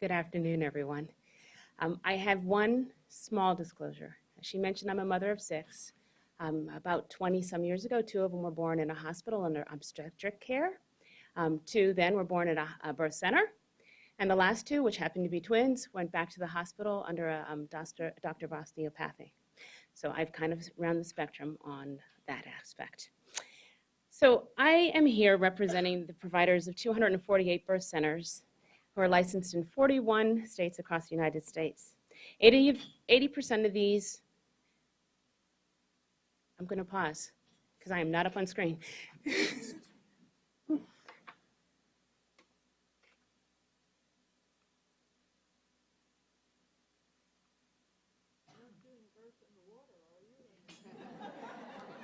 Good afternoon, everyone. I have one small disclosure. As she mentioned, I'm a mother of 6. About 20-some years ago, 2 of them were born in a hospital under obstetric care. 2 then were born at a birth center. And the last 2, which happened to be twins, went back to the hospital under a doctor of osteopathy. So I've kind of run the spectrum on that aspect. So I am here representing the providers of 248 birth centers who are licensed in 41 states across the United States. 80% of these, I'm going to pause because I am not up on screen.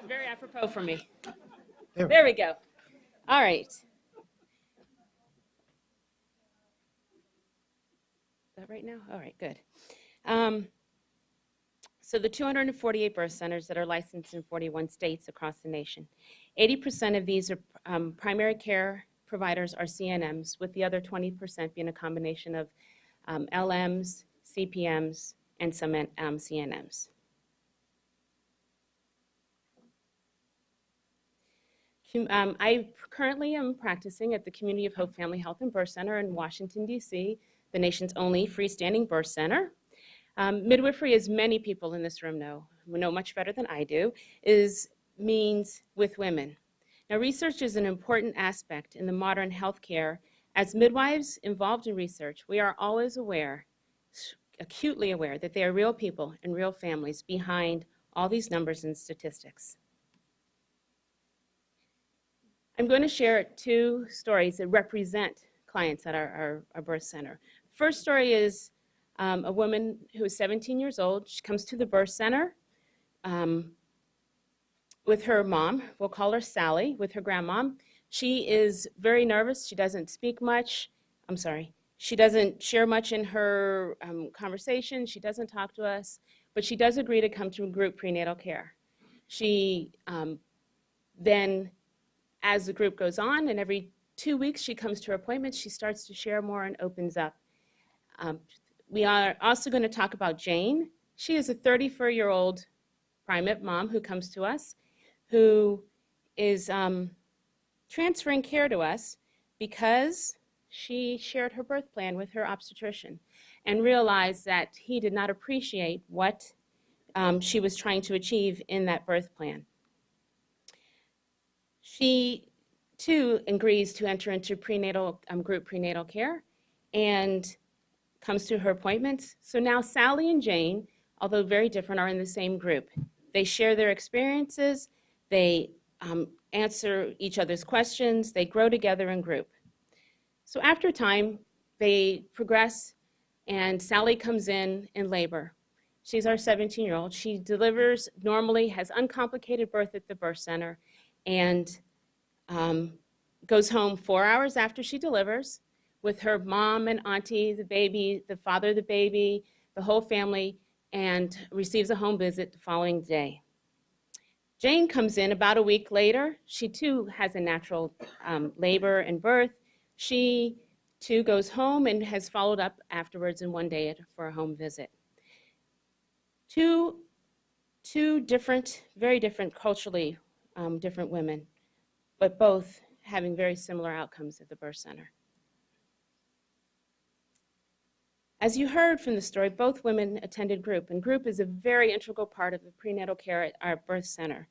Very apropos for me. There we go. All right. Is that right now? All right, good. So the 248 birth centers that are licensed in 41 states across the nation, 80% of these are primary care providers are CNMs, with the other 20% being a combination of LMs, CPMs, and some CNMs. I currently am practicing at the Community of Hope Family Health and Birth Center in Washington, D.C., the nation's only freestanding birth center. Midwifery, as many people in this room know much better than I do, means with women. Now, research is an important aspect in the modern healthcare. As midwives involved in research, we are always aware, acutely aware, that there are real people and real families behind all these numbers and statistics. I'm going to share 2 stories that represent clients at our birth center. First story is a woman who is 17 years old. She comes to the birth center with her mom. We'll call her Sally, with her grandmom. She is very nervous. She doesn't speak much. She doesn't share much in her conversation. She doesn't talk to us, but she does agree to come to group prenatal care. She then, as the group goes on, and every 2 weeks she comes to her appointments, she starts to share more and opens up. We are also going to talk about Jane. She is a 34-year-old primate mom who comes to us, who is transferring care to us because she shared her birth plan with her obstetrician and realized that he did not appreciate what she was trying to achieve in that birth plan. She, too, agrees to enter into prenatal group prenatal care and comes to her appointments. So now Sally and Jane, although very different, are in the same group. They share their experiences, they answer each other's questions, they grow together in group. So after time, they progress, and Sally comes in labor. She's our 17-year-old. She delivers normally, has uncomplicated birth at the birth center, and goes home 4 hours after she delivers with her mom and auntie, the baby, the father of the baby, the whole family, and receives a home visit the following day. Jane comes in about a week later. She, too, has a natural labor and birth. She, too, goes home and has followed up afterwards in one day for a home visit. Two different, very different, culturally different women, but both having very similar outcomes at the birth center. As you heard from the story, both women attended group, and group is a very integral part of the prenatal care at our birth center.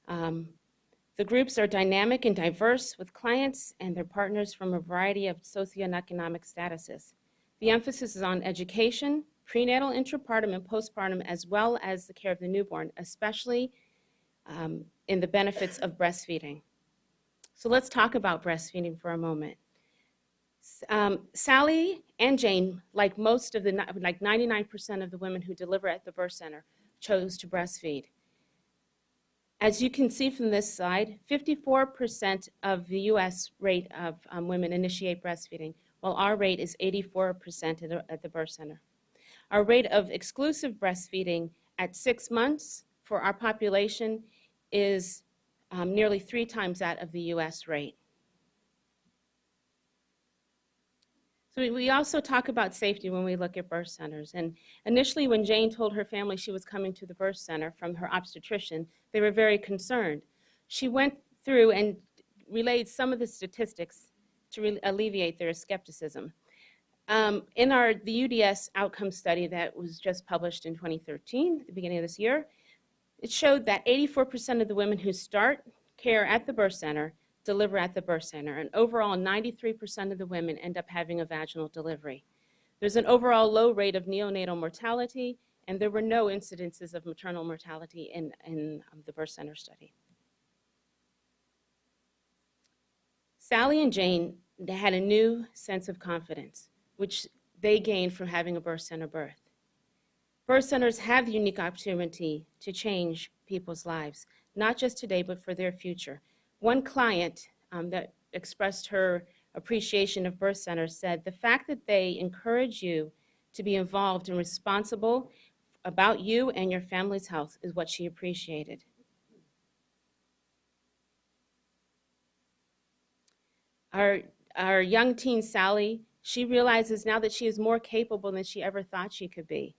The groups are dynamic and diverse, with clients and their partners from a variety of socioeconomic statuses. The emphasis is on education, prenatal, intrapartum, and postpartum, as well as the care of the newborn, especially in the benefits of breastfeeding. So let's talk about breastfeeding for a moment. Sally and Jane, like 99% of the women who deliver at the birth center, chose to breastfeed. As you can see from this slide, 54% of the U.S. rate of women initiate breastfeeding, while our rate is 84% at the birth center. Our rate of exclusive breastfeeding at 6 months for our population is nearly 3 times that of the U.S. rate. So we also talk about safety when we look at birth centers. And initially, when Jane told her family she was coming to the birth center from her obstetrician, they were very concerned. She went through and relayed some of the statistics to alleviate their skepticism. In the UDS outcome study that was just published in 2013, at the beginning of this year, it showed that 84% of the women who start care at the birth center deliver at the birth center, and overall 93% of the women end up having a vaginal delivery. There's an overall low rate of neonatal mortality, and there were no incidences of maternal mortality in the birth center study. Sally and Jane had a new sense of confidence, which they gained from having a birth center birth. Birth centers have the unique opportunity to change people's lives, not just today, but for their future. One client that expressed her appreciation of birth centers said, the fact that they encourage you to be involved and responsible about you and your family's health is what she appreciated. Our young teen, Sally, she realizes now that she is more capable than she ever thought she could be.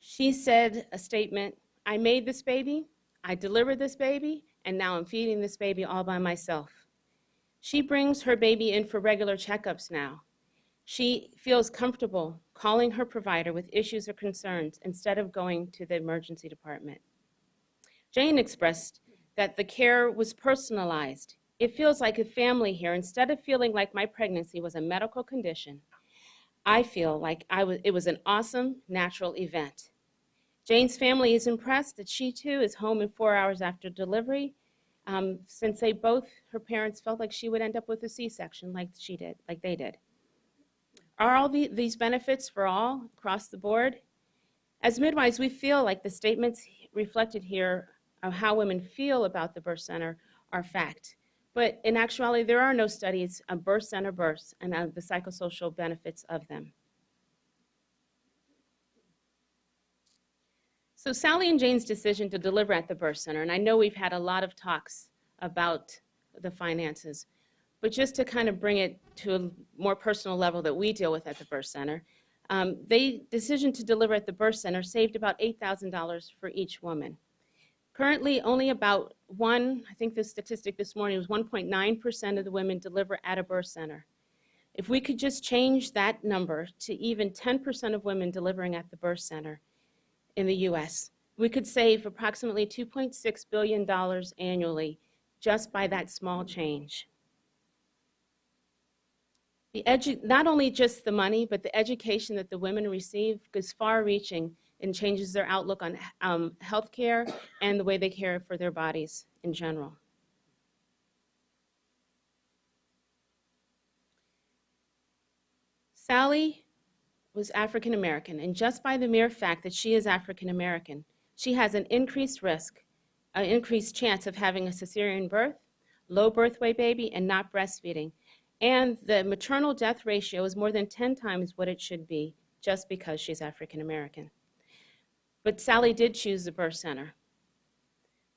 She said a statement, I made this baby, I delivered this baby, and now I'm feeding this baby all by myself. She brings her baby in for regular checkups now. She feels comfortable calling her provider with issues or concerns instead of going to the emergency department. Jane expressed that the care was personalized. It feels like a family here. Instead of feeling like my pregnancy was a medical condition, I feel like it was an awesome natural event. Jane's family is impressed that she too is home in 4 hours after delivery, since her parents felt like she would end up with a C-section like they did. Are all these benefits for all across the board? As midwives, we feel like the statements reflected here of how women feel about the birth center are fact. But in actuality, there are no studies on birth center births and the psychosocial benefits of them. So Sally and Jane's decision to deliver at the birth center, and I know we've had a lot of talks about the finances, but just to kind of bring it to a more personal level that we deal with at the birth center, the decision to deliver at the birth center saved about $8,000 for each woman. Currently, only about I think the statistic this morning was 1.9% of the women deliver at a birth center. If we could just change that number to even 10% of women delivering at the birth center in the US, we could save approximately $2.6 billion annually just by that small change. Not only just the money, but the education that the women receive is far-reaching and changes their outlook on health care and the way they care for their bodies in general. Sally was African American, and just by the mere fact that she is African American, she has an increased risk, an increased chance of having a cesarean birth, low birth weight baby, and not breastfeeding. And the maternal death ratio is more than 10 times what it should be just because she's African American. But Sally did choose the birth center.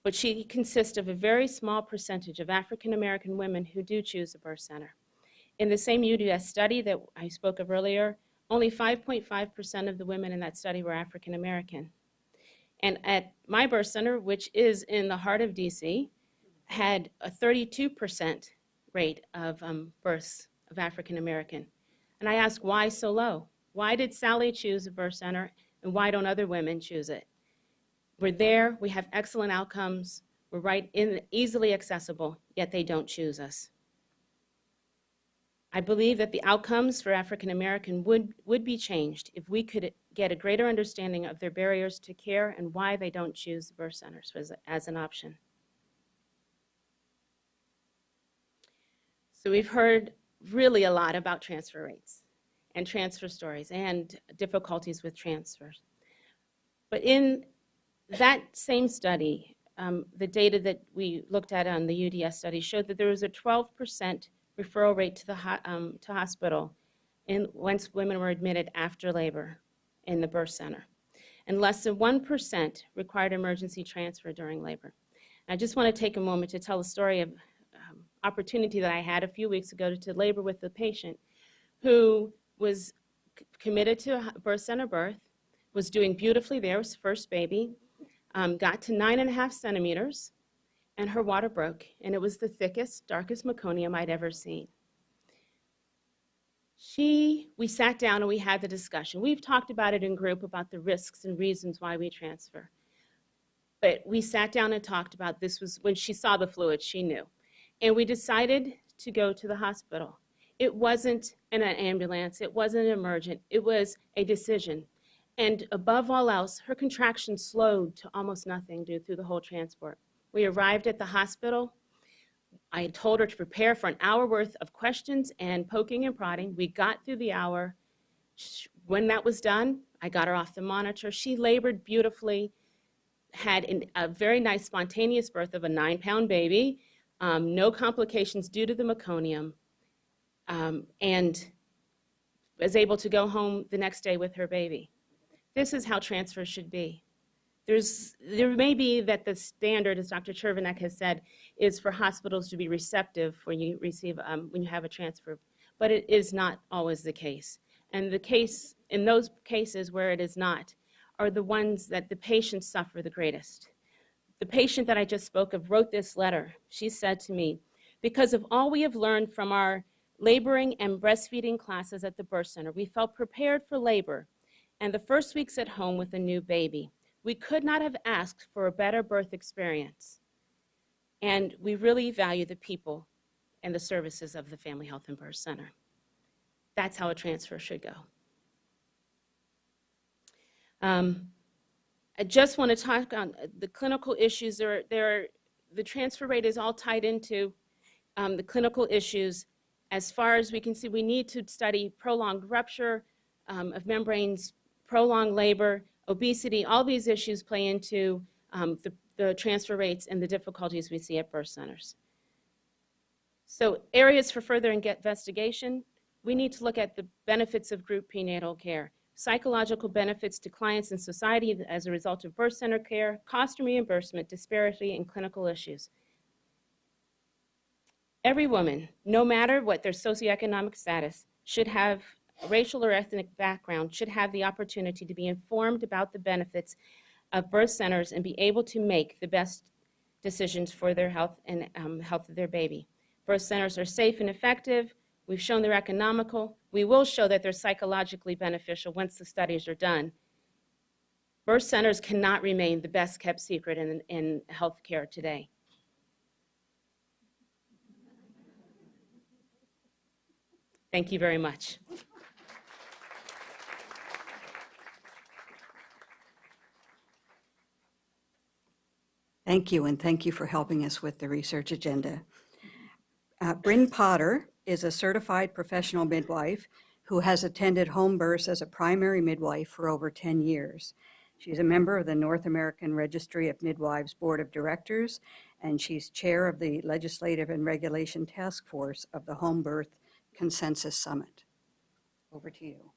But she consists of a very small percentage of African American women who do choose the birth center. In the same UDS study that I spoke of earlier, only 5.5% of the women in that study were African American. And at my birth center, which is in the heart of DC, had a 32% rate of births of African American. And I asked, why so low? Why did Sally choose a birth center, and why don't other women choose it? We're there, we have excellent outcomes, we're right in, easily accessible, yet they don't choose us. I believe that the outcomes for African American would be changed if we could get a greater understanding of their barriers to care and why they don't choose the birth centers as an option. So we've heard really a lot about transfer rates and transfer stories and difficulties with transfers. But in that same study, the data that we looked at on the UDS study showed that there was a 12% referral rate to the to hospital once women were admitted after labor in the birth center. And less than 1% required emergency transfer during labor. And I just want to take a moment to tell a story of opportunity that I had a few weeks ago to labor with a patient who was committed to a birth center birth, was doing beautifully there, was first baby, got to 9.5 centimeters, and her water broke, and it was the thickest, darkest meconium I'd ever seen. We sat down and we had the discussion. We've talked about it in group about the risks and reasons why we transfer. But we sat down and talked about this. Was when she saw the fluid, she knew. And we decided to go to the hospital. It wasn't in an ambulance, it wasn't emergent, it was a decision. And above all else, her contractions slowed to almost nothing through the whole transport. We arrived at the hospital. I had told her to prepare for an hour worth of questions and poking and prodding. We got through the hour. When that was done, I got her off the monitor. She labored beautifully, had a very nice spontaneous birth of a 9-pound baby, no complications due to the meconium, and was able to go home the next day with her baby. This is how transfer should be. There may be that the standard, as Dr. Chervenek has said, is for hospitals to be receptive when you receive, when you have a transfer, but it is not always the case. And in those cases where it is not, are the ones that the patients suffer the greatest. The patient that I just spoke of wrote this letter. She said to me, because of all we have learned from our laboring and breastfeeding classes at the birth center, we felt prepared for labor and the first weeks at home with a new baby. We could not have asked for a better birth experience. And we really value the people and the services of the Family Health and Birth Center. That's how a transfer should go. I just want to talk on the clinical issues. The transfer rate is all tied into the clinical issues. As far as we can see, we need to study prolonged rupture of membranes, prolonged labor, obesity. All these issues play into the transfer rates and the difficulties we see at birth centers. So areas for further investigation, we need to look at the benefits of group prenatal care, psychological benefits to clients and society as a result of birth center care, cost and reimbursement, disparity, and clinical issues. Every woman, no matter what their socioeconomic status, should have racial or ethnic background, should have the opportunity to be informed about the benefits of birth centers and be able to make the best decisions for their health and health of their baby. Birth centers are safe and effective. We've shown they're economical. We will show that they're psychologically beneficial once the studies are done. Birth centers cannot remain the best kept secret in healthcare today. Thank you very much. Thank you, and thank you for helping us with the research agenda. Bryn Potter is a certified professional midwife who has attended home births as a primary midwife for over 10 years. She's a member of the North American Registry of Midwives Board of Directors, and she's chair of the Legislative and Regulation Task Force of the Home Birth Consensus Summit. Over to you.